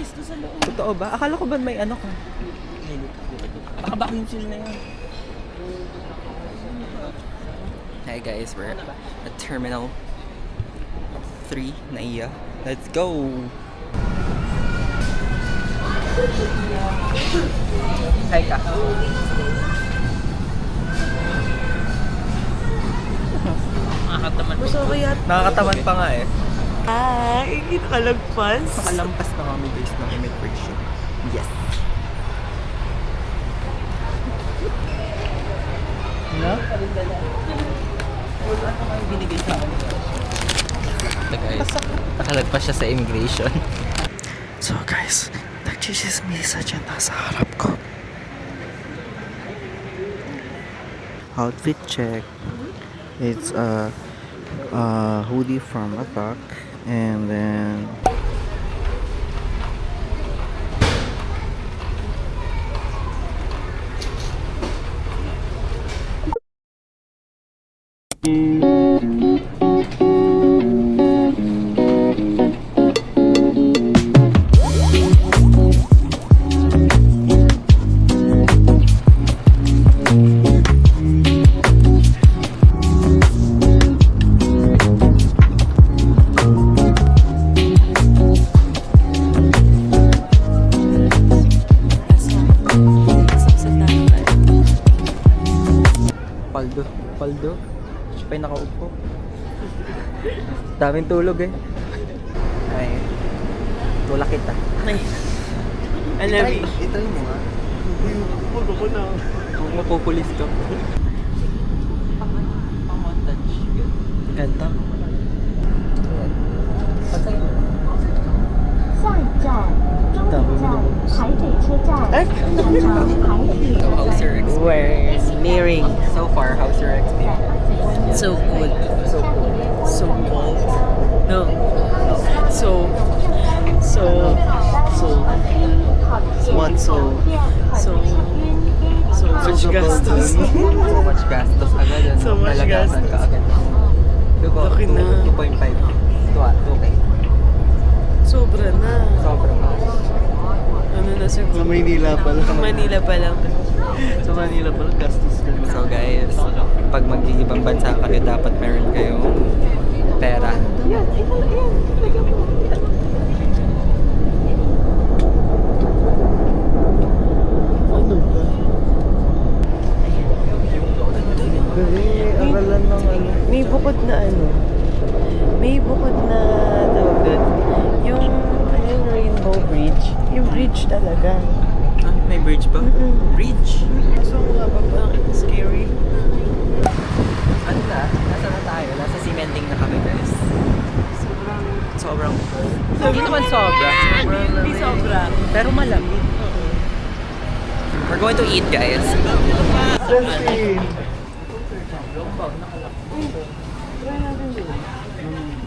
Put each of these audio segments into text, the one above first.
guys, doon sa loob. Totoo ba? Akala ko ba may ano ka? Baka vacuum seal na yan. Hi guys, we're at Terminal 3, Naiya. Let's go! Hi ka. Nakakataman. Gusto ko kaya. Nakakatawan pa nga eh. Ay, nakalagpas. Nakalampas na kami guys ng immigration. Yes! No? Binigay sa akin. Ito guys, nakalagpas siya sa immigration. So guys, nagchichismisa dyan nasa harap ko. Outfit check. It's a hoodie from Attack, and then Paldo. Siya pa yung nakaupo. Daming tulog eh. Ay, tulak kita. Ay. Alawi. Itry mo nga. Huwag ako na. Huwag mapupulis ka. Pang-montage. Ganda. Patay mo. 下一站，终点站台北车站，下场台铁。 So how's your experience? We're nearing. So far, how's your experience? So good. So cool. So cold. No. So. What so? So much gastos. So much gastos agad. Ano? So much Nalagasan ka agad. Laki na. 2.5. 2K. Sobra na. Sobrang Ano na siguro? Sa Maynila pa lang. Sa Manila pa lang. Sa Manila pa lang, gastos ka. So guys, pag mag-iibang bansa kayo, dapat meron kayong pera. Ano ba? Galing, may aralan ng ano. May bukod na ano. May bukod na tawag doon. Yung Rainbow Bridge. Yung bridge talaga. Ah, may bridge ba? Bridge? So nga ba parang scary? Ano na? Nasa na tayo? Nasa cementing na kami guys. Sobrang cold. Hindi naman sobra. Hindi sobra. Pero malamig. We're going to eat guys. Justin!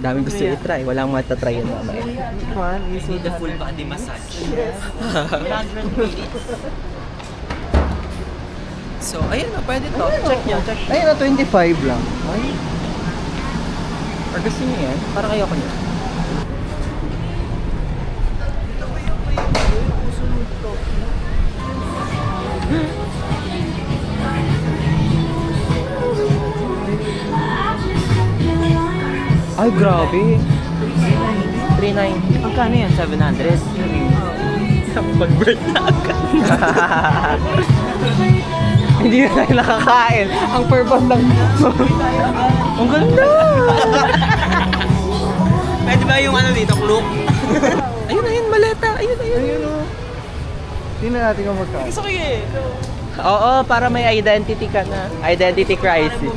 Daming gusto i-try. Walang matatry yun mamaya. Fun, is The full body massage. So, ayun na. Pwede to. Check nyo. Check. Ay, na 25 lang. Ay. Or gusto nyo yan? Parang ayoko nyo. Ay, grabe. 390. Magkano yan? 700? Mag-break na agad. Hindi na tayo nakakain. Ang purpose lang. Ang ganda! Pwede ba yung ano dito, cloak? Ayun, maleta. Ayun. Ayun o. Tingnan natin kung magkano. Gusto ko eh. Oo, para may identity ka na. Identity crisis.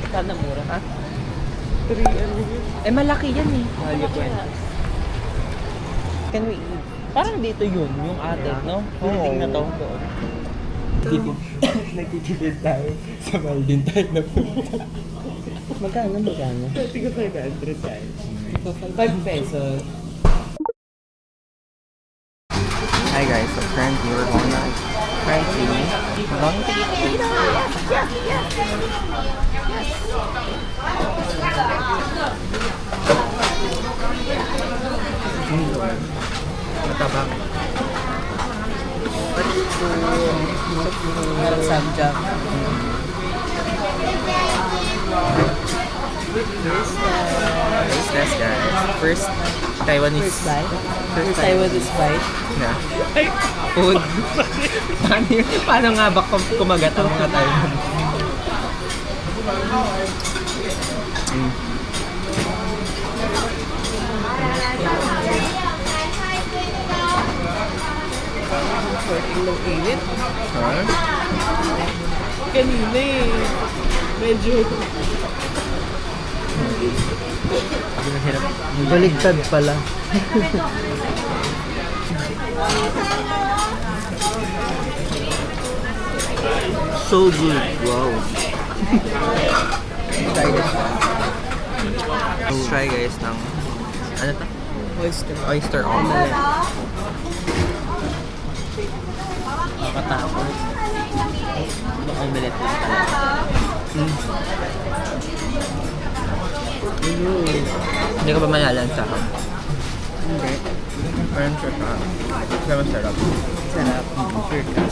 Sana mura. Ha? 3 ano yun? Eh, malaki yan eh. Mahal yung kwento. Can we eat? Parang dito yun, yung atin, no? Building na to. Nagtitipid tayo. Sa Maldin tayo na Magkano? Tiga 500 tayo. 5 pesos. Hi guys, so currently we're going to Matabang. Meron samjak. Tasteless, guys. First Taiwanese. First bite? First First Taiwanese bite? Na. Food. Paano nga ba kumagat ang mga Taiwan? Sorting ng init. Huh? Kanina eh. Medyo... Baligtad pala. So good. Wow. Try this one. Let's try guys ng ano to? Oyster. Oyster omelette. Makatapos. Ang omelette lang talaga. Hindi ka ba malalansa? Hindi. Parang sure ka. Kaya masarap. Sarap. Sure ka.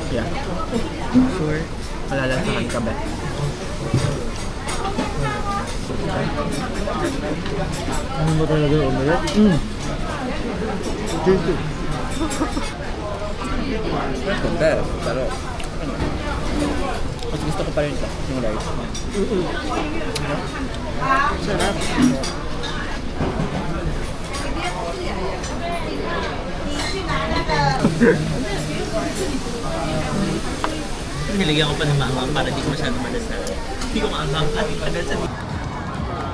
Yeah. Sure. Malalansahan ka ba? Ano ba talaga yung omelette? Juicy. The best. Pero Mas gusto ko pa rin ito. Yung rice. Sarap. Nilagyan ko pa ng maanghang para di ko masyado madasal. Hindi ko maanghang at ipadasal.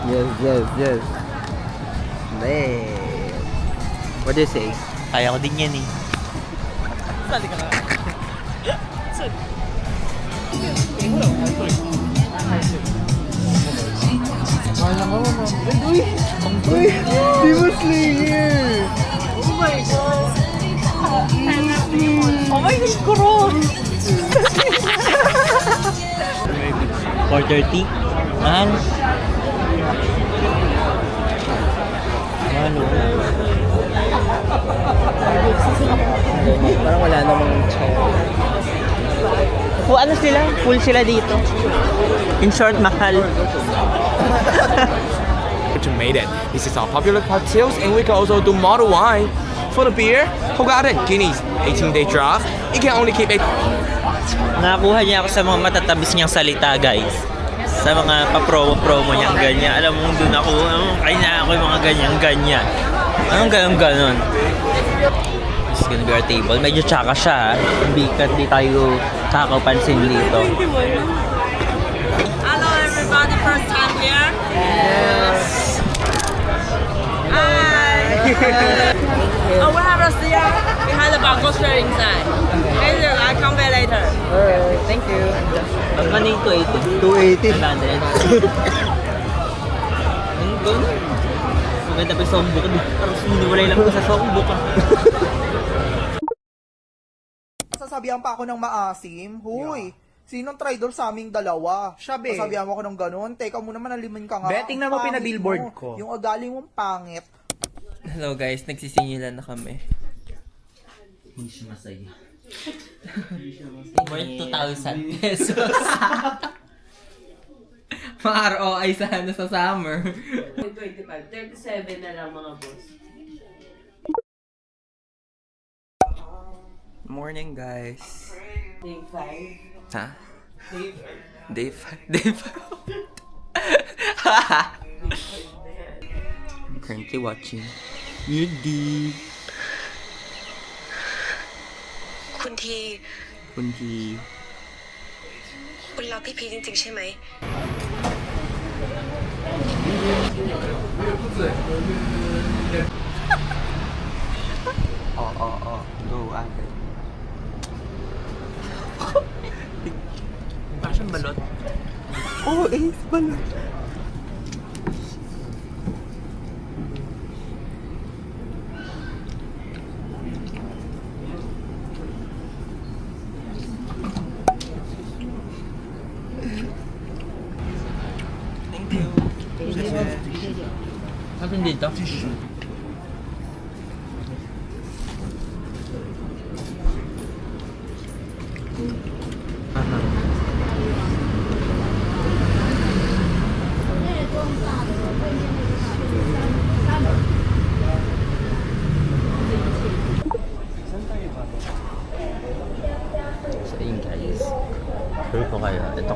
Yes. man. What do you say? Kaya ko din yan eh. Sali ka na. Sali. Wala mo. Uy! Demon Slayer! Oh my God! Oh my God, kurot! 4:30? Mahal? Mahal o. Parang wala namang chair. Ano sila? Full sila dito. In short, mahal. To made it. This is our popular cocktails, and we can also do model wine. For the beer, who got it? Guinness 18-day draft. You can only keep it. Nakakuha niya ako sa mga matatabis niyang salita, guys. Sa mga pa-promo niyang ganyan. Alam mo, doon ako, kaya ako yung mga ganyan-ganyan. Anong ganon-ganon? This is gonna be our table. Medyo tsaka siya, ha? Bikat, di tayo takaw pansin dito. Hello everybody, first time here? Yes. Hi. Oh, we have a steer behind the barcode share inside. Later, I come back later. Thank you. Ano yung 280. 280? 100. Ang gano'n. Maganda pa yung songbok. Parang siniwalay lang ko sa songbok. Sasabihan pa ako ng maasim. Huy, sinong traitor sa aming dalawa? Sabi. Sasabihan mo ako ng ganun. Teka mo naman, alimin ka nga. Betting na Ang mo pangit pina-billboard mo. ko. Yung ugali mong pangit. Hello guys, nagsisingilan na kami. Hindi siya masaya. Worth 2,000 pesos. Mga ROI sana sa summer. 25, 37 na lang mga boss. Morning guys. Day 5. Ha? Day 5. Day 5. I'm currently watching YouTube. คุณที คุณที คุณรักพี่พีชจริงๆใช่ไหม Go ate. Parang siyang balot. Oh, ace balot. Thank you. Ano dito?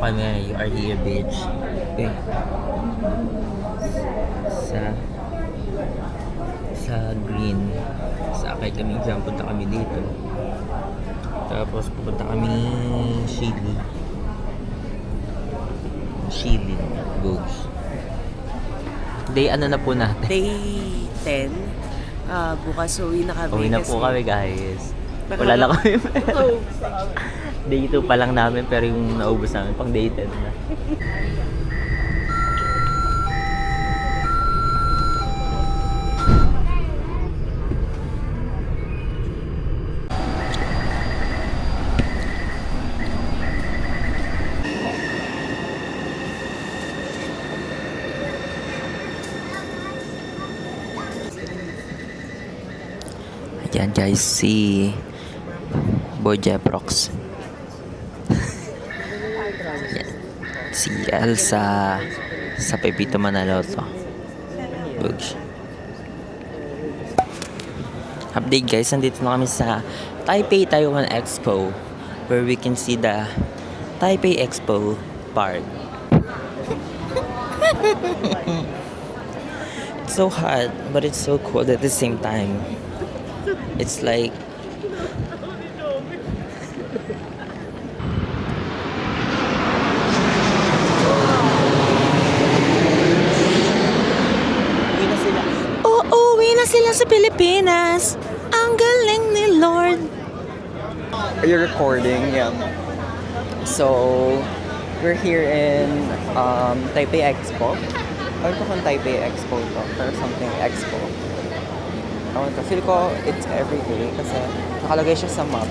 kami. You are here, bitch. Okay. Sa green. Sakay kami dyan. Punta kami dito. Tapos pupunta kami Shili. Googs. Day ano na po natin? Day 10. Bukas uwi na kami. Uwi na po kami, guys. Wala na kami. Day 2 pa lang namin, pero yung naubos namin pang day 10 na. Ayan guys, si Boy Jeprox. Si Elsa sa Pepito Manalo to. Bugs. Update guys, nandito na kami sa Taipei Taiwan Expo where we can see the Taipei Expo part. It's so hot, but it's so cold at the same time. It's like uuwi na sila sa Pilipinas. Ang galing ni Lord. Are you recording? Yeah. So, we're here in Taipei Expo. Ano to kung Taipei Expo to? Or something Expo. Feel ko it's everyday kasi nakalagay siya sa map.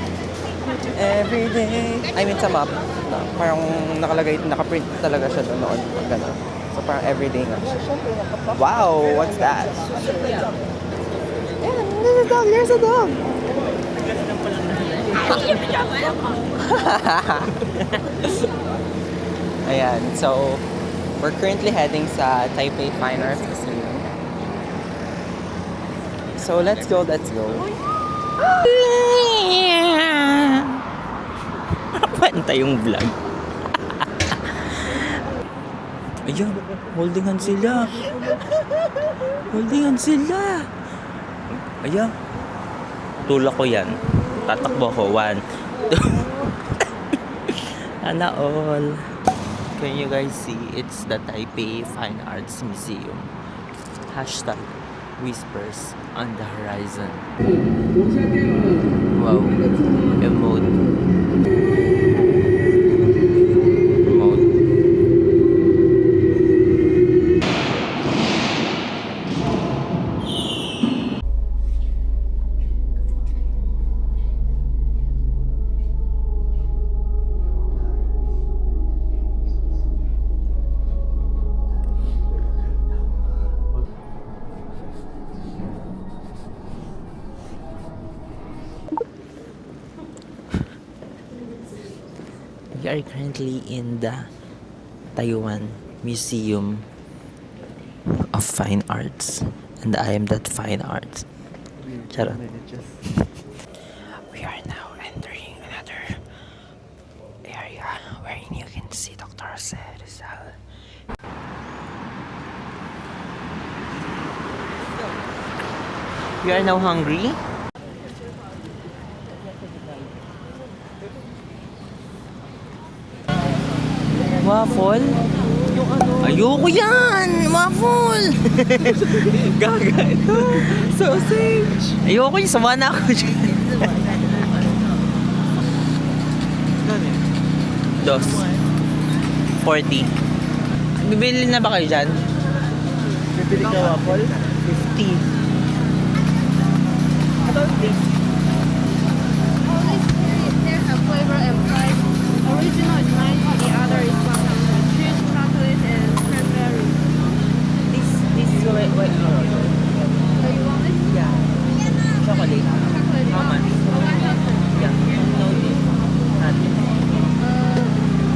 Everyday. I mean sa map. Parang nakalagay, nakaprint talaga siya doon noon. Gano'n. So parang everyday nga siya. Wow! What's that? Yeah, there's a dog! There's a dog! Ayan, so we're currently heading sa Taipei Fine Arts Museum. So let's go. Panta yung vlog. Ayan, holdingan sila. Ayan. Tulak ko yan. Tatakbo ko. 1, 2. Ana all. Can you guys see? It's the Taipei Fine Arts Museum. Hashtag Whispers on the horizon. Wow. Emote. We are currently in the Taiwan Museum of Fine Arts, and I am that fine arts. Charot. We are now entering another area wherein you can see Dr. Jose Rizal. We are now hungry. Waffle? Yung ano? Ayoko yan! Waffle! Gaga ito. Sausage! Ayoko yung sama na ako dyan. Dos. 40. Bibili na ba kayo dyan? Bibili ka waffle? 50. There's a flavor and price. Original is 90, the other is 100. Cheese, chocolate, and cranberry. This is what So you want this? yeah. Chocolate. Chocolate. How much? 100. Yeah. No, this. Not this.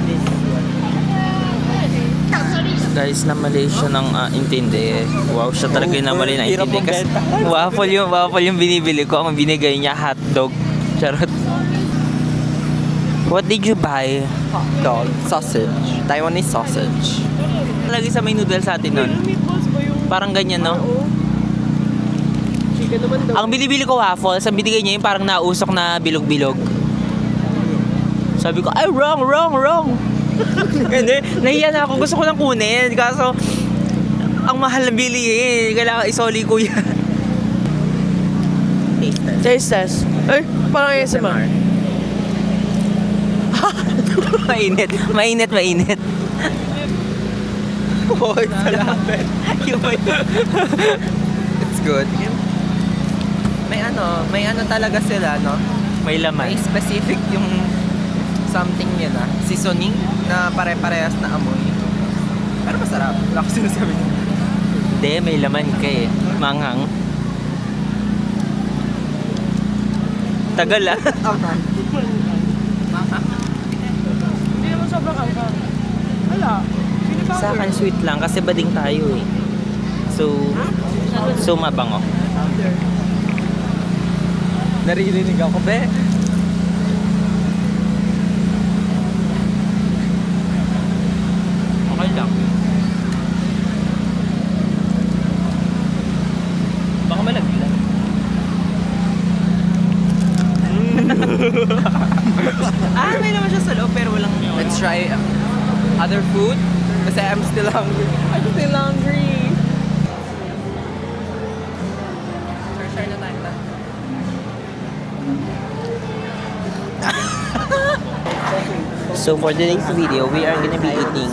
This one. Guys, namali siya ng intindi. Wow, siya talaga yung namali na intindi. Kasi waffle yung binibili ko. Ang binigay niya, hotdog. Charot. What did you buy? Dog. Sausage. Taiwanese sausage. Lagi sa may noodles sa atin nun. Meatballs ba yung... Parang ganyan, no? Oo. Chicken naman daw. Ang binibili ko waffles, ang binigay niya yung parang nausok na bilog-bilog. Sabi ko, ay, wrong! Hindi, nahiya na ako. Gusto ko lang kunin. Kaso, ang mahal na bilihin. Kailangan isoli ko yan. Taste test. Ay, parang ASMR. Mainit. Hoy, palapit. It's good. May ano talaga sila, no? May laman. May specific yung something yun seasoning na pare-parehas na amoy. Pero masarap. Wala ko sinasabi. Hindi, may laman ka eh. Manghang. Tagal ah. Hindi naman sobrang alcohol. Wala. Sa akin sweet lang kasi bading tayo eh. So mabango. Naririnig ako, be. Okay lang. Baka malaglag. May naman siya sa loob pero walang... Let's try other food. Kasi I'm still hungry. I'm still hungry. Share na tayo. So for today's video, we are gonna be eating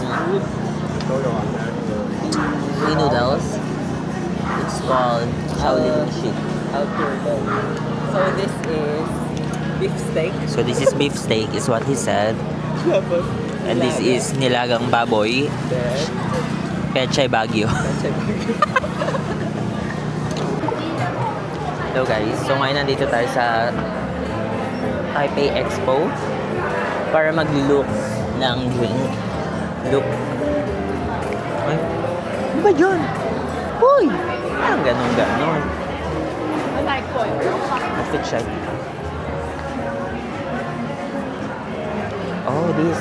noodles. It's called Shaolin Shit. So this is beef steak. So this is beef steak, is what he said. And this is nilagang baboy, pechay bagyo. Hello guys, so ngayon nandito tayo sa Taipei Expo para mag-look ng drink. Look. Ay, ano ba yun? Uy! Parang ganon. I like boy. Let's check. Oh, this.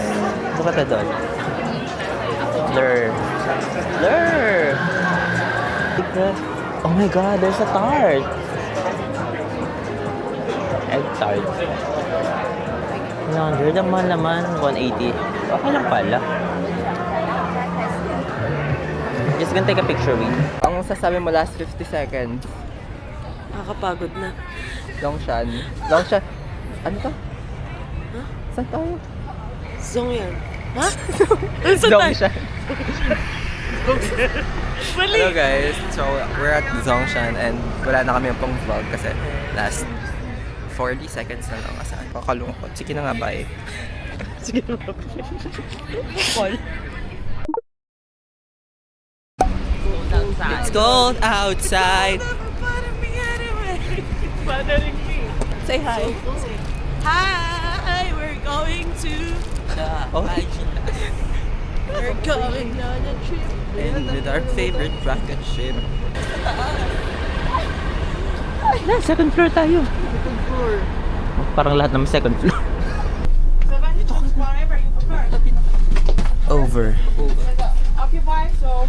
Look at the doll. Blur. Oh my god, there's a tart. Egg tart. 100 ang mahal naman. 180. Okay lang pala. Just gonna take a picture with. Ang sasabi mo last 50 seconds. Nakakapagod na. Longshan. Ano to? Huh? Saan tayo? Zong yan. Ha? Saan tayo? Zongshan. Hello guys, so we're at Zongshan and wala na kami pang vlog kasi last 40 seconds na lang. Asaan? Kakalungkot. Sige na nga, bye. Sige na ba? It's cold outside. Bothering me. Say hi. Hi, we're going to... Oh, We're going on a trip. and with our favorite rocket ship. Na, second floor tayo. Second floor. Parang lahat naman second floor. Over. Occupy, so...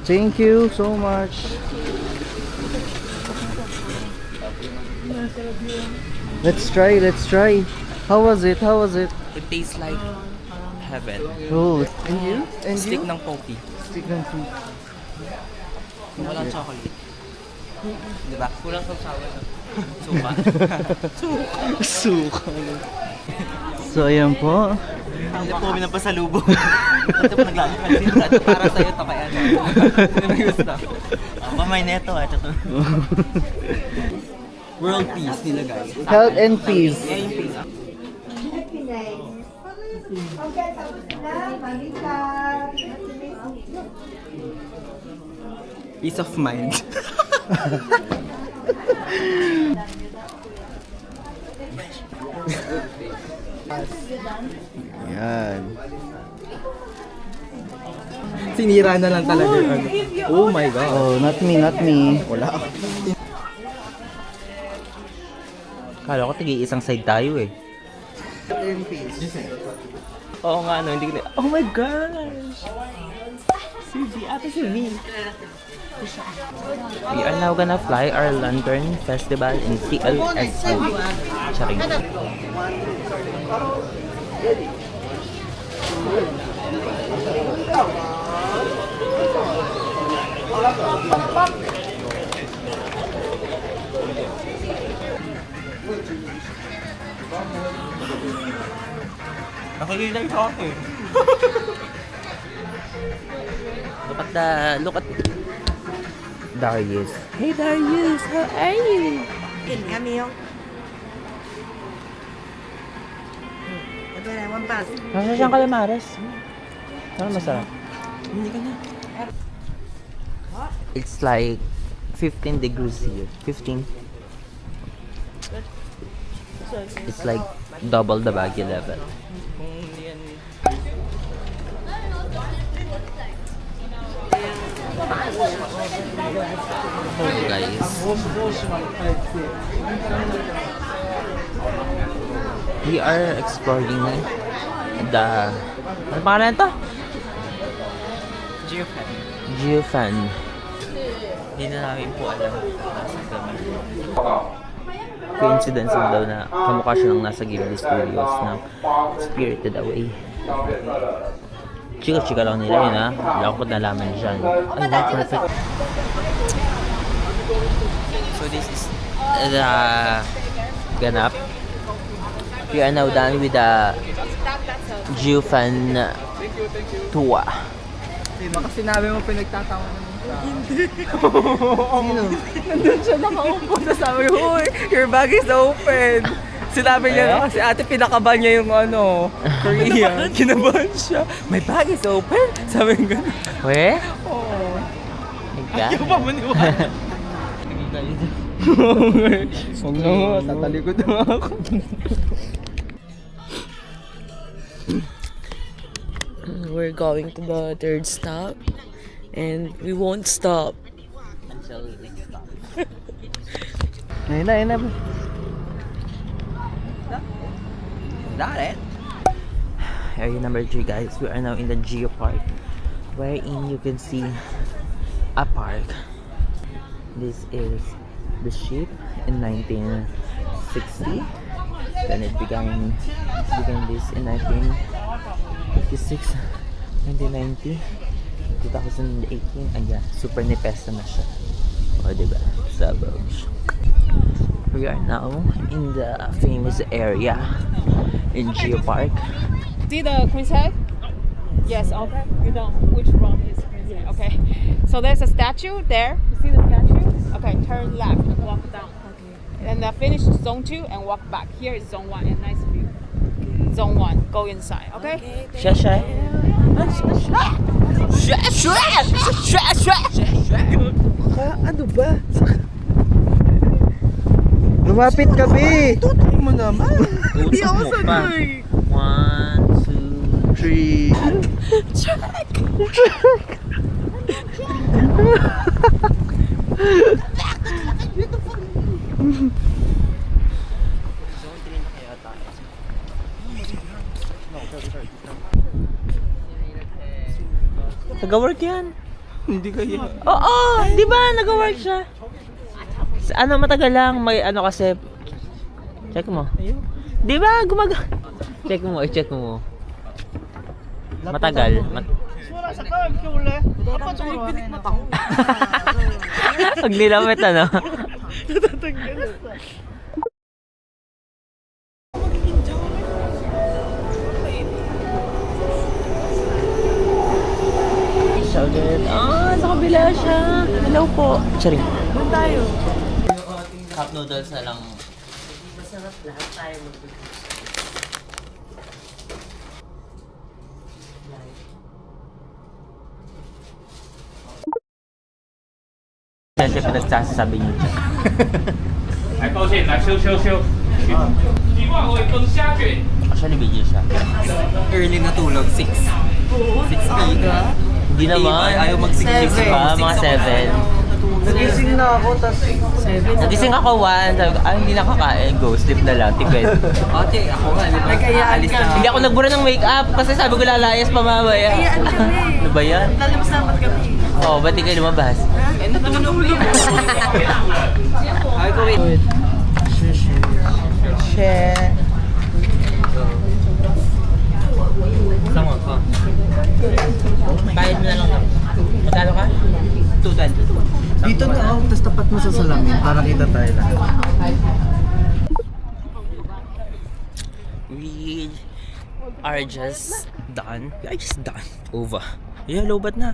Thank you so much. Let's try. How was it? It tastes like heaven. Oh, and you? And Stick you? ng poki. Stick ng food. Walang chocolate. Diba? Kulang sa sawa na. Suka. Suka. So, ayan po. Hindi po kami napasalubong. Ito pa naglalakad ka din. Para sa'yo ito kaya. Hindi mo gusto. Mamay neto ah. World peace nila guys. Health and peace. Yan yung peace. Peace of mind. Yan. Sinira na lang talaga yung ano. Oh my God. Oh, not me, not me. Wala. Kala ko tig-iisang side tayo eh. Oo nga, no, hindi ko na... Oh my gosh! Si V, ate si V. We are now gonna fly our Lantern Festival in CLSU. Charing. Nakikita yung sa akin. Look at Darius. Hey Darius, how are you? Nasa siyang calamares. Ano masarap? Hindi ka na. It's like 15 degrees here. 15. It's like double the Baguio level. Guys. We are exploring the... Ano pangalan to? Geofan. Hindi na namin po alam. Coincidence lang daw na kamukha siya ng nasa Ghibli Studios ng Spirited Away. Chika-chika lang nila yun ha. Wala ko nalaman dyan. Ay, wow, perfect. So this is the ganap. We are now done with the Geofan tour. Baka sinabi mo pinagtatawa na mo. Nandun siya nakaupo. Tapos sabi ko, "Uy, your bag is open." Sinabi niya na kasi ate pinakaban niya yung ano, Korean. Kinabahan siya. My bag is open? Sabi ko gano'n. Weh? Oo. Ayaw pa maniwala. Huwag na mo, tatalikod na ako. We're going to the third stop and we won't stop. Until next stop. Ayun na. Got it. Area number 3 guys, we are now in the Geo Park wherein you can see a park. This is the ship in 1960. Then it began this in 1956, 1990, 2018. Ayan, super nipesa na siya. O diba? Suburbs. We are now in the famous area in Geo Park. See the Queen's Head? Yes, okay. You know which one is Queen's Head. Okay. So there's a statue there. You see the statue? Okay, turn left and walk down. Okay. And finish zone 2 and walk back. Here is zone 1 and nice view. Zone 1, go inside, okay? Shashay. Ano ba? Lumapit ka, Bi! Tutok mo naman. Hindi ako Tutok mo pa. sanay. 1, 2, 3. Nag-work yan. Hindi kaya. Oo, di ba? Nag-work siya. Ano, matagal lang. May ano kasi. Check mo. Di ba? Check mo, i-check mo. Matagal. Pag nilamit ano. So good. Sa kabila siya. Hello po. Charing. Doon tayo. Cup noodles na lang. Masarap lahat tayo siya pinagsasabi niyo dyan. 来，抱歉，来修。希望我崩虾卷。 Actually, video siya. Early natulog, 6. 6 p.m. Hindi naman. Ayaw mag-6 Pa, mga 7. Nagising na ako, tas... Nagising ako 1. Sabi ko, hindi nakakain. Go, sleep na lang. Tipid. Ate, ako nga, di ba? Aalis na. Hindi ako nagbura ng makeup kasi sabi ko lalayas pa mamaya. Ano ba yan? Lalabas naman kami. Oo, ba't di kayo lumabas? Eh, natulog. Ay, ko wait. Share. Sama ka. Bayad mo na lang kami. Magkano ka? 210. Dito na ako, tas tapat mo sa salamin para kita tayo lahat. We are just done. We are just done. Over. Yeah, lobat na.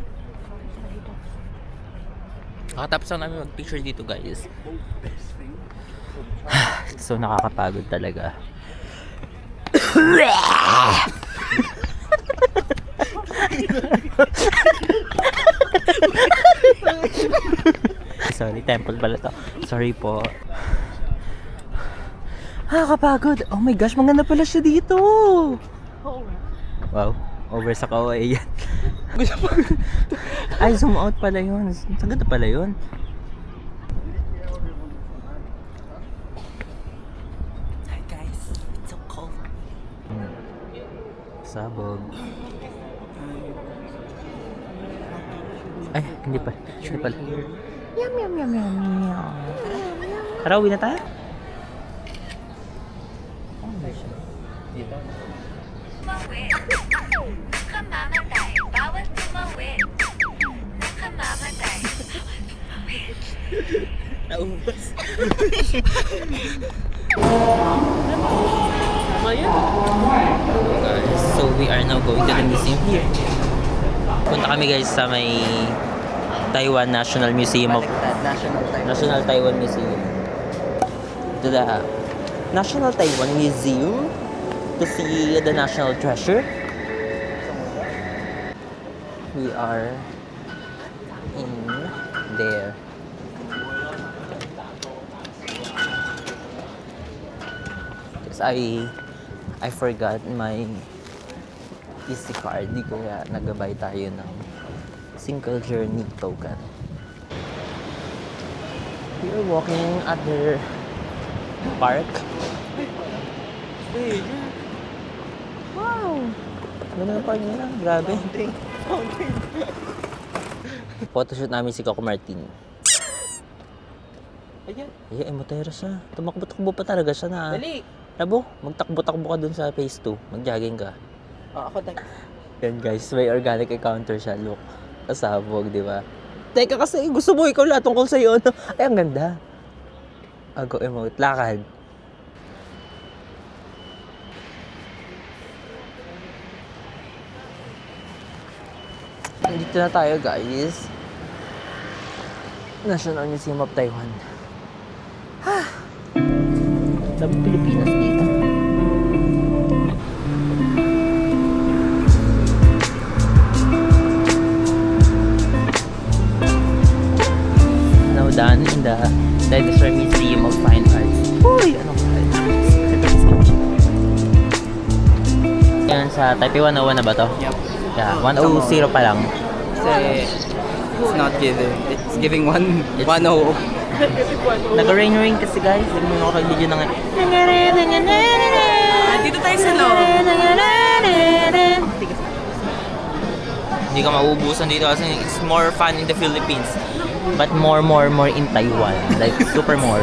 Nakatapos lang namin mag-picture dito, guys. So, nakakapagod talaga. Sorry, temple pala to. Sorry po. Nakakapagod. Oh my gosh, maganda pala siya dito. Wow, over sa Kauai yan. Ay, zoom out pala yun. Saganda pala yun. Hi guys, it's so cold. Sabog. Ay, hindi pa. Hindi pala. Yum, yum, yum, yum, yum. Tara, uwi na tayo. Dito. Naubos. So we are now going to the museum here. Punta kami guys sa may Taiwan National Museum of National Taiwan Museum. To the National Taiwan Museum to see the national treasure. We are in there. Because I forgot my Easy card, di kaya nagabay tayo ng single journey token. We are walking at the park. Wow! Ganda ng park nila, grabe. Photoshoot namin si Coco Martin. Ayan. Ay, emotera siya. Tumakbo-takbo pa talaga siya na. Dali! Labo, magtakbo-takbo ka dun sa phase 2. Mag-jogging ka. Ako tayo. Yan guys, may organic encounter siya. Look, kasabog, di ba? Teka kasi, gusto mo ikaw lahat tungkol sa'yo. Ano? Ay, ang ganda. Go emote, lakad. Nandito na tayo guys. National Museum of Taiwan. Daming Pilipinas dito. Now done in the Dinosaur Museum of Fine Arts. Uy! Anong fine arts? Yan sa Taipei 101 na ba to? Yep. Yeah, 100 pa lang. Kasi it's not giving. It's giving 1-0. Nag-rain kasi guys. Hindi mo ako video ng Dito tayo sa loob. Hindi ka mauubusan dito kasi it's more fun in the Philippines. But more in Taiwan. Like super more.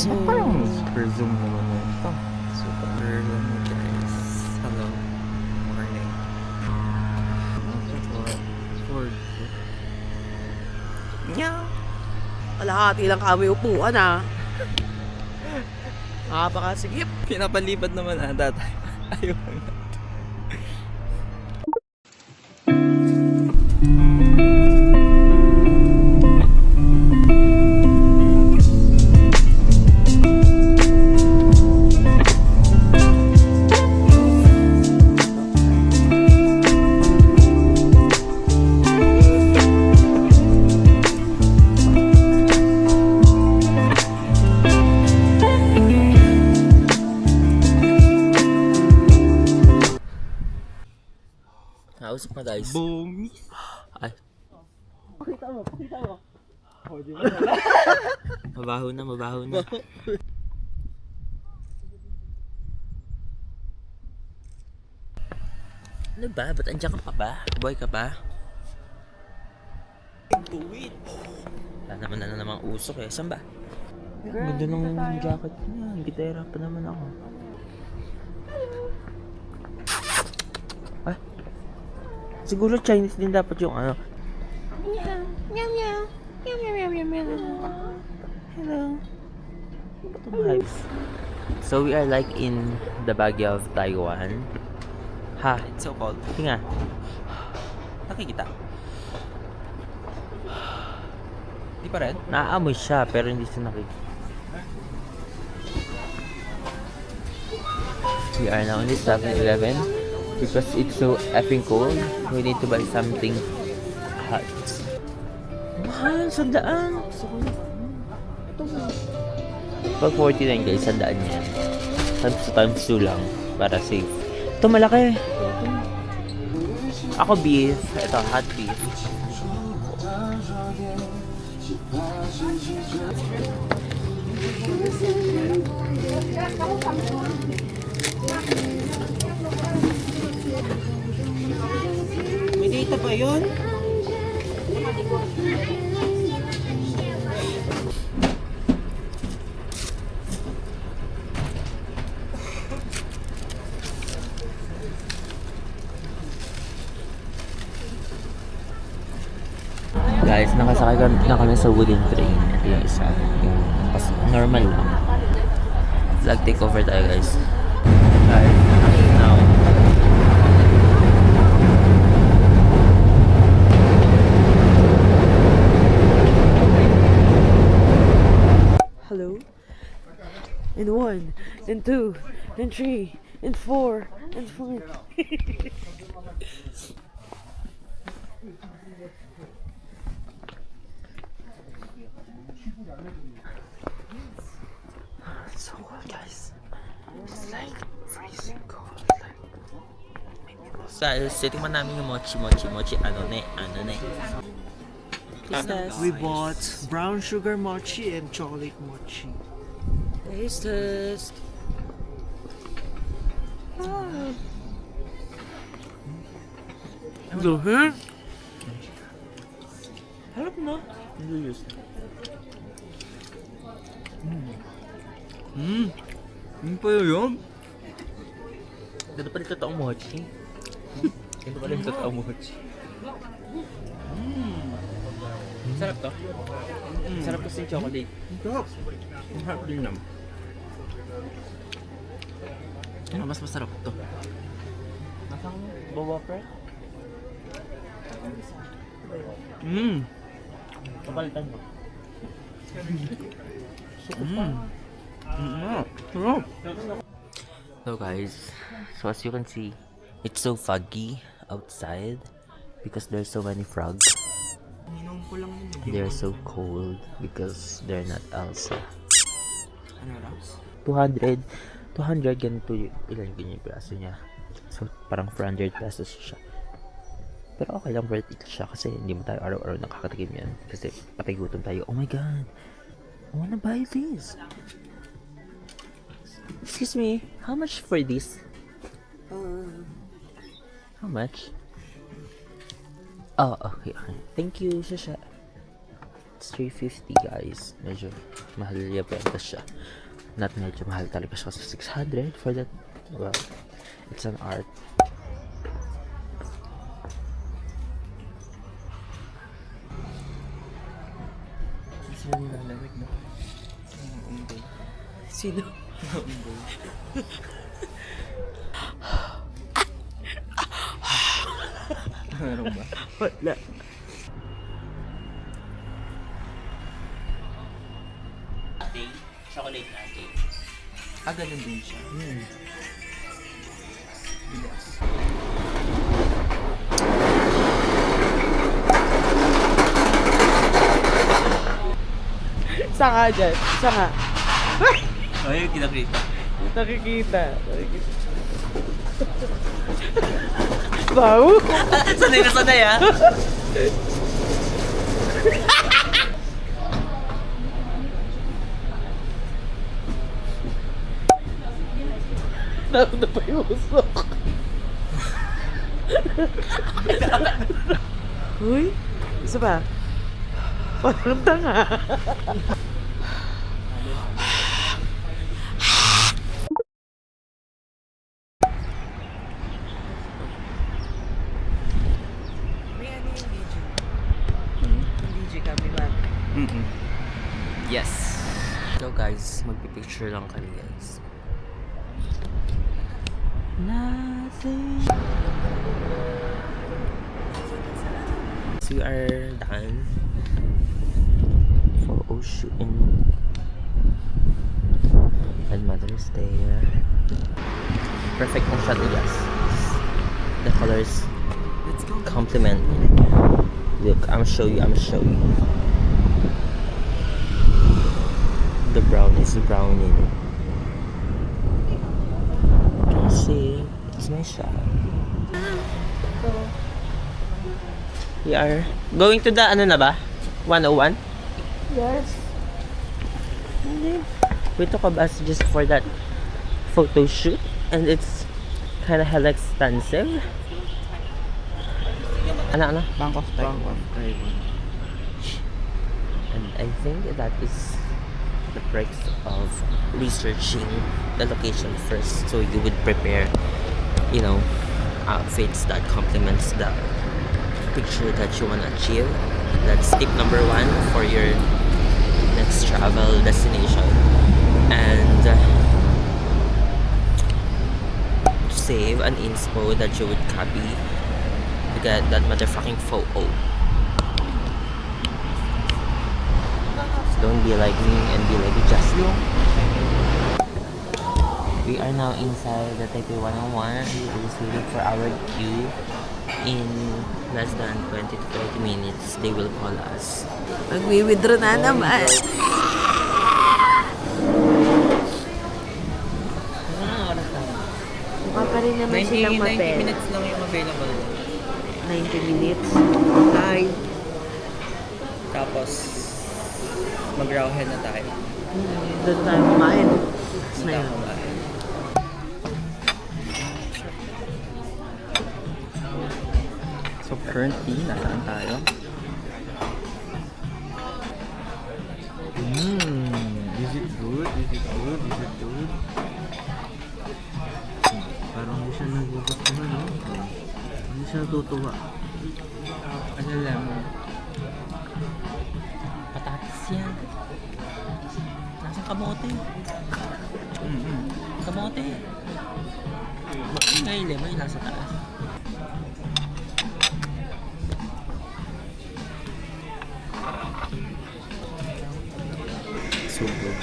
So, Super zoom naman ito. Super guys. Hello. Morning. Kalahati lang kami upuan ah. Nakapakasigip. Pinapalipad naman ata tayo. Ayaw lang. Nausap na guys. Boom. Ay. Pakita mo. Oh, di ba? Mabaho na. Ano ba? Ba't andyan ka pa ba? Boy ka pa? Tuwid. Wala naman na namang usok eh. Saan ba? Ang ganda ng jacket niya. Gitera pa naman ako. Ay. Siguro Chinese din dapat yung ano. Meow meow. Meow meow meow meow meow. Hello. Vibes. So we are like in the Baguio of Taiwan. Ha, it's so cold. Tinga. Nakikita. Di pa rin? Naaamoy siya pero hindi siya nakikita. We are now in the 7-Eleven because it's so effing cold. We need to buy something hot. Mahal, 100. Pag 49 guys, 100 yan. Times 2 lang para safe. Ito malaki. Ako beef. Ito, hot beef. May data ba yun? Guys, nakasakay na kami sa wooden train. Ito yung isa. Yung normal lang. Vlog takeover tayo guys. Guys, now. Hello? And 1, and 2, and 3, and 4, and 5. It's so cold guys. It's like freezing cold. Sa tingnan namin yung mochi. Ano ne? We bought brown sugar mochi and chocolate mochi. Taste test. Lahat? Harap na. Ano pa yun? Ganda pa rin totoong mochi. Ganda pa rin totoong mochi. Sarap to. Sarap kasi yung chocolate. Sarap. Sarap din naman. Mas masarap to. Nasang boba pre? Kapalitan mo. So guys, so as you can see, it's so foggy outside because there's so many frogs. They're so cold because they're not Elsa. 200 ganito ilan ganyan yung piraso niya. So parang 400 pesos siya. Pero okay lang, worth it siya kasi hindi mo tayo araw-araw nakakatikim yan. Kasi patay gutom tayo. Oh my god, I wanna buy this. Excuse me, how much for this? How much? Oh, okay. Thank you, Shasha. It's 350 guys. Medyo mahal yung benta siya. Not medyo mahal talaga siya kasi 600 for that. Well, it's an art. Sino nilalamig na? Sino? Meron ba? Wala. Latte? Chocolate latte. Ganun din siya. Bilas. Isa nga dyan. Isa nga. Ay, kita-kita. Nakikita. Baw. Sanay na sanay ah. Nauna pa yung usok. Uy, isa ba? Parang tanga. Yes. So guys, magpipicture lang kami guys. Nothing. So we are done for shooting. And Mother's Day. Perfect na shot guys. The colors complement. Look, I'm show you. The brown is browning. You see, it's my shot. We are going to the ano na ba? 101? Yes. We took a bus just for that photo shoot, and it's kind of hella expensive. Ano? Bank of Taiwan. And I think that is the perks of researching the location first, so you would prepare, you know, outfits that complements the picture that you want to achieve. That's tip number 1 for your next travel destination. And save an inspo that you would copy to get that motherfucking photo. Don't be like me and be like Jaslo. We are now inside the Taipei 101. We're just waiting for our queue. In less than 20 to 30 minutes, they will call us. Magwi-withdraw na naman. Mukha pa rin naman silang 90 minutes lang yung available. 90 minutes. Ay. Tapos, mag-rawhead na tayo. Doon tayo kumain. Hindi tayo kumain. So currently, nasaan tayo? Is it good? Parang hindi siya nagugustuhan, no? Hindi siya natutuwa. Ano lang? Patatas yan. Nasaan kamote? Kamote. Ngayon, lemon yung nasa taas. So good.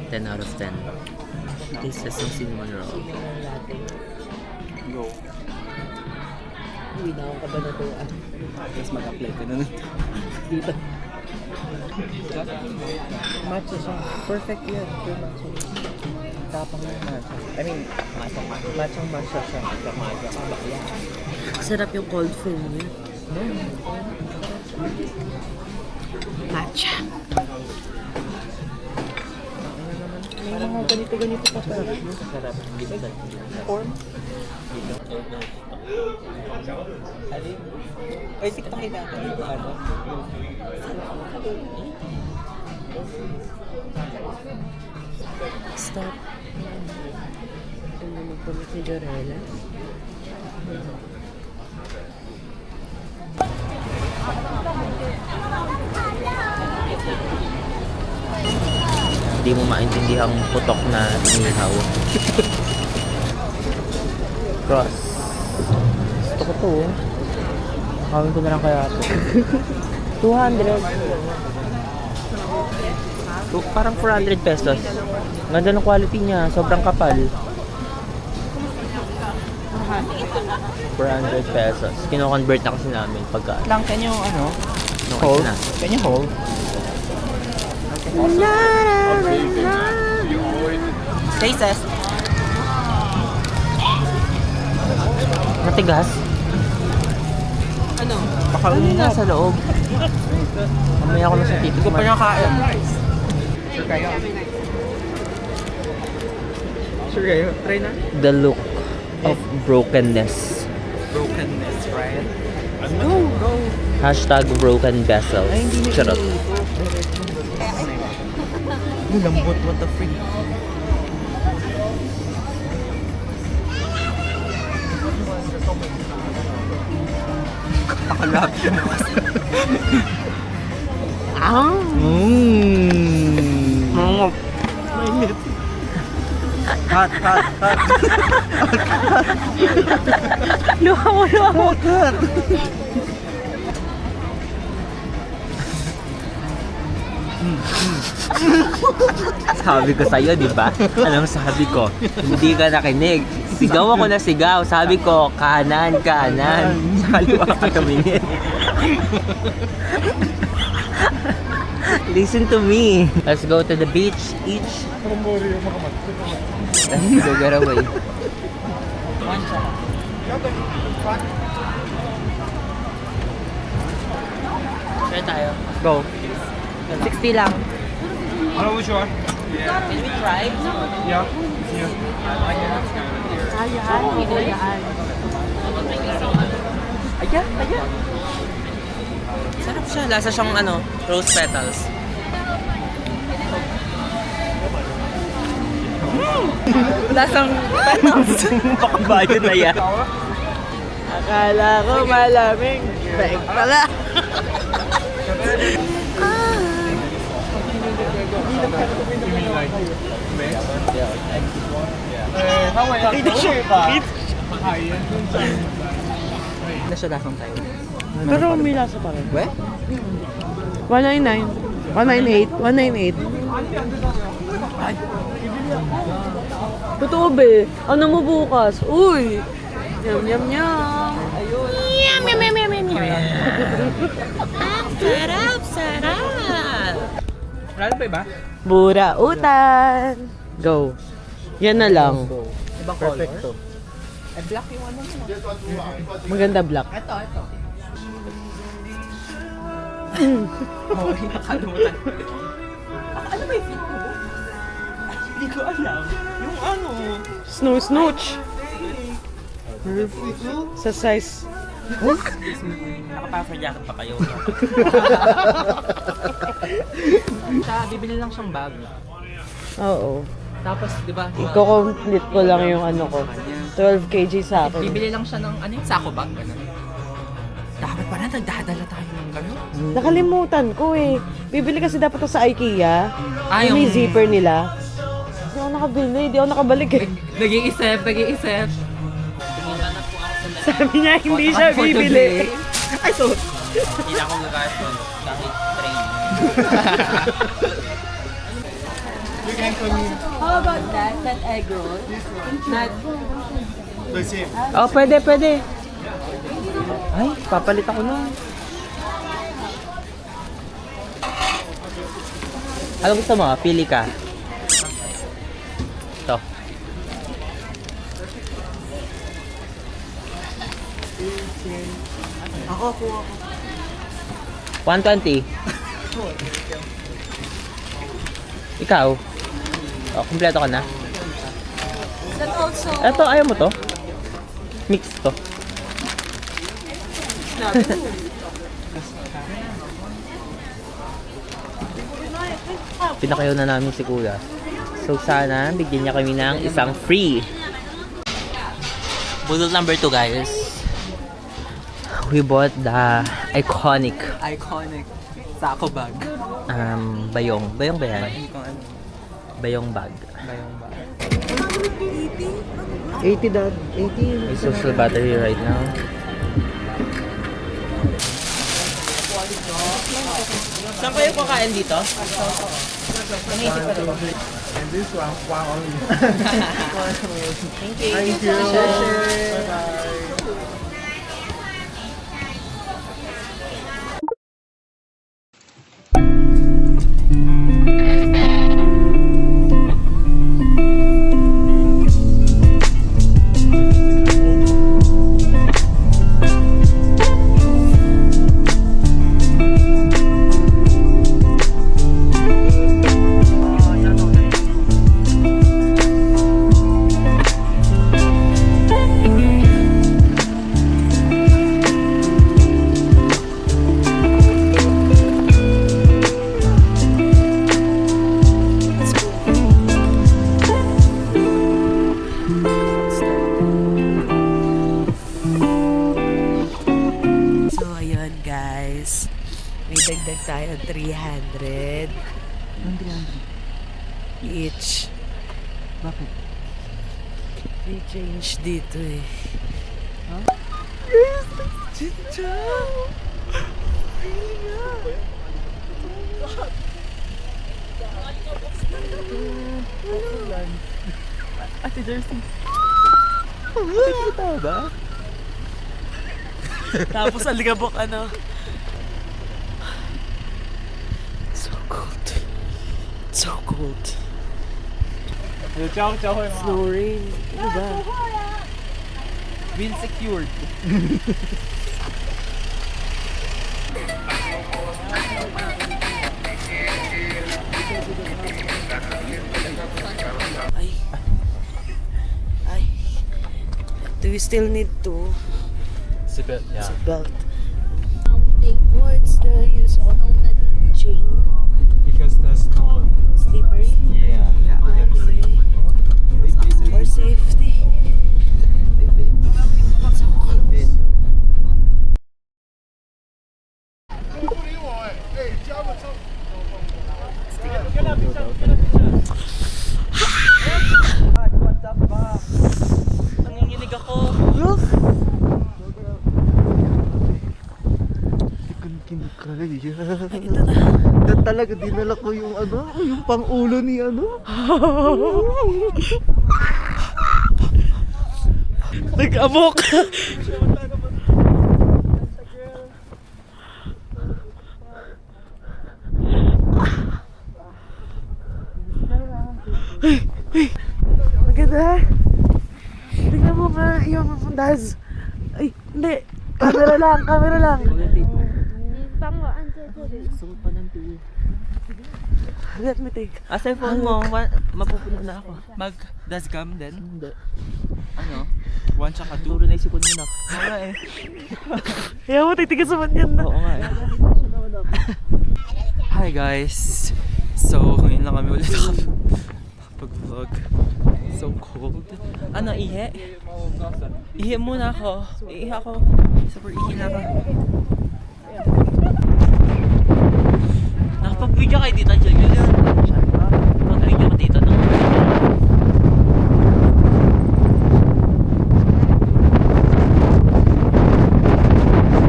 10 out of 10. Tastes as some cinnamon roll. Go. Uy, naon ka ba na ito? Tapos mag-apply ka na nun. Dito. Matcha siya. Perfect yan. Pure matcha. Tapang na matcha. I mean, matcha siya. Sarap yung cold foam niya. Matcha. May mga ganito pa pa. Sarap. Form? Ay, tiktok kita. Ano? Stop. Ano magpamit ni Jorella? Hindi mo maintindihan ang putok na inihaw. Cross. Gusto ko to. Nakawin ko na lang kaya ito. 200. So, parang 400 pesos. Ganda ng quality niya. Sobrang kapal. 400 pesos. Kino-convert na kasi namin pagka. Lang, can you, ano? No, Hold? na. Can you hold? Stasis. Matigas? Ano? Baka nasa loob. Mamaya ko na sa titik. Ito pa yung kain. Sure kayo? Sure kayo? Try na? The look of brokenness. Brokenness, right? Go! Hashtag broken vessels. Charot. Ang lambot, what the freak? Nakalap yun. Mainit. Hot. Luha mo! Sabi ko sa'yo, di ba? Anong sabi ko? Hindi ka nakinig. Sigaw ako na sigaw. Sabi ko, kanan. Sa kaliwa ka tumingin. Listen to me. Let's go to the beach. Let's go get away. Sure tayo. Go. 60 lang. Hello, which one? Can we try? Yeah. Ayan. Sarap siya. Lasa siyang rose petals. Lasang petals. Pakabayo na yan. Akala ko malamig. Baik pala. Na siya lasang tayo. Pero may lasa pa rin. We? 199. 198. 198. Totoo be. Ano mo bukas? Uy! Yum, yum, yum. Ayun. Yum, yum, yum, yum, yum, yum. Sarap! Wala pa iba? Burautan. Go. Yan na lang. Ibang perfecto. Eh, black yung ano mo. Maganda black. Ito. Okay, nakalimutan. Ano ba yung ko? Hindi ko alam. Yung ano? Snooch. Sa size. Naka-puffer jacket pa kayo. Bibili lang siyang bag. Oo. Tapos, di ba? Iko-complete ko lang yung ano ko. 12 kg sa akin. Bibili lang siya ng sako bag. Dapat pala nagdadala tayo ng gano'n. Nakalimutan ko eh. Bibili kasi dapat to sa IKEA. Yung may zipper nila. Hindi ako nakabili. Hindi ako nakabalik eh. Nag-iisip. Sabi niya hindi siya bibili. Ay, so. Hindi na ako gagastos kahit training. How about that egg roll? Oh, pwede. Ay, papalit ako na. Ano gusto mo? Pili ka. Ito. Ako, kuha ko. 120. Ikaw? Oh, kumpleto ka na? That also. Ito, ayaw mo to? Mix to. Pinakayo na namin si Kuya. So sana bigyan niya kami ng isang free. Budol number 2 guys. We bought the iconic Sako bag. bayong. Bayong ba yan? Bayong bag. 80 dad. 80. May social battery right now. Saan kayo kakain dito? And this one only. Thank you. Bye-bye. Magdagdag tayo 300 Ang 300. each. Bakit? May change dito eh. Chicha! Ate Jersey. Ate ba? Tapos aligabok ano. So cold. So cold. Snow rain. Ano ba? Been secured. Ay. Ay. Do we still need to Seatbelt, yeah. seatbelt? What's the use of chain? Because the snow. Slippery? Yeah. For safety. Nanginginig ako. Ito na. Talaga dinala ko yung ano, yung pang-ulo ni ano. Nag-amok. Maganda. Tingnan mo nga yung Daz. Ay, hindi. Camera lang, camera lang. Let me take. Asa yung phone mo? Mapupuno na ako. Mag-dasgam din? Hindi. Ano? 1 tsaka 2? Puro naisip ko muna. Oo nga eh. Kaya mo, titigas naman yan na. Oo nga eh. Hi guys! So, ngayon lang kami ulit pag-vlog. So cold. Ano, ihi? Ihi muna ako. Ihi ako. Super ihi na ako. Nakapag-video kay Tita Julian. Mag-video ka dito ng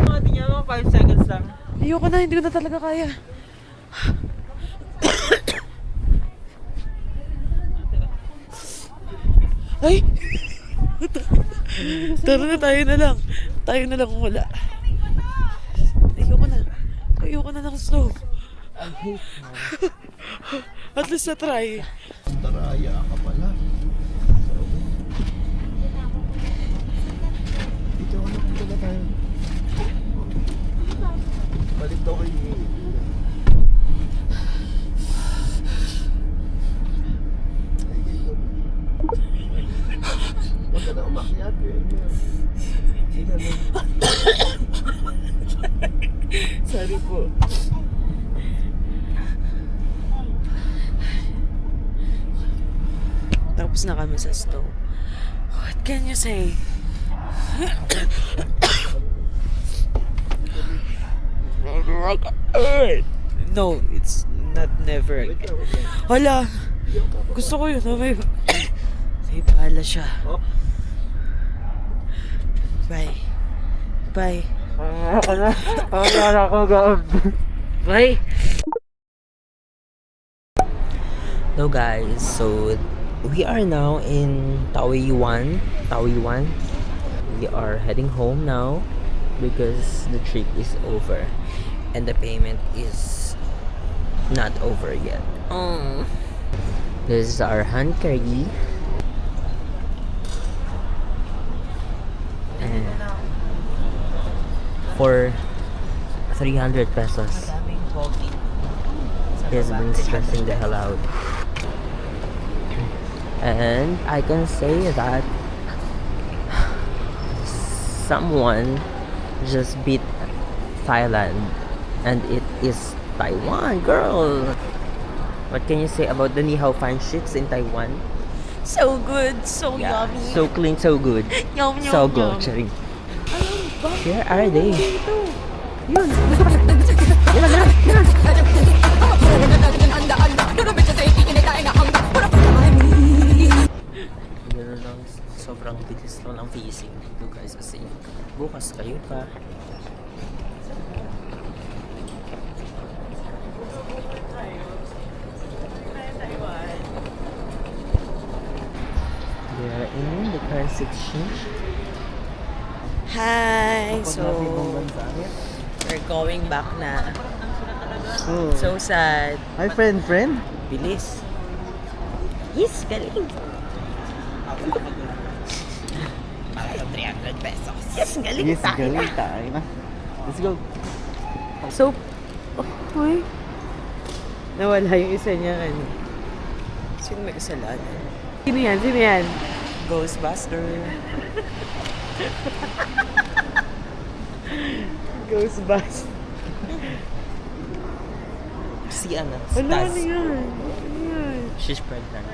Hindi niya mga 5 seconds lang. Ayoko na, hindi ko na talaga kaya. Ay! Tara na, tayo na lang. Tayo na lang kung wala. Ayoko na. Ayoko na ng snow. At least na-try. Taraya ka pala. Dito ako na tayo. Balik daw kayo. Huwag ka na umakyat. Sorry po. Tapos na kami sa snow. What can you say? No, it's not never again. Hala! Gusto ko yun. May pala siya. Bye. Bye. Bye. Hello guys, so we are now in Taoyuan. We are heading home now because the trip is over and the payment is not over yet. This is our hand carry. And for 300 pesos. He's been stressing the hell out. And I can say that someone just beat Thailand and it is Taiwan, girl. What can you say about the Ni Hao fan shits in Taiwan? So good, so yummy. So clean, so good. Yum, yum, So yum. good. Where are they? Yun. Ganun lang, sobrang bilis lang ng facing dito guys kasi bukas kayo pa. We are in the car section. Hi! So, we're going back na. So sad. Hi, friend. Bilis. Yes, galing. Parang 300 pesos. Yes, galing Yes, galing tayo na. Let's go. So, uy. Nawala yung isa niya, ano. Sino may kasalanan? Sino yan? Ghostbuster. Ghostbusters. Si Ana. Ano yan? She's pregnant.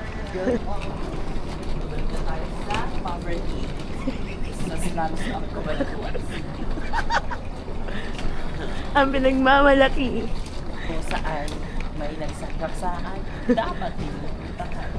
Ang pinagmamalaki. Kung saan may nagsasaksakan, dapat pinupuntahan.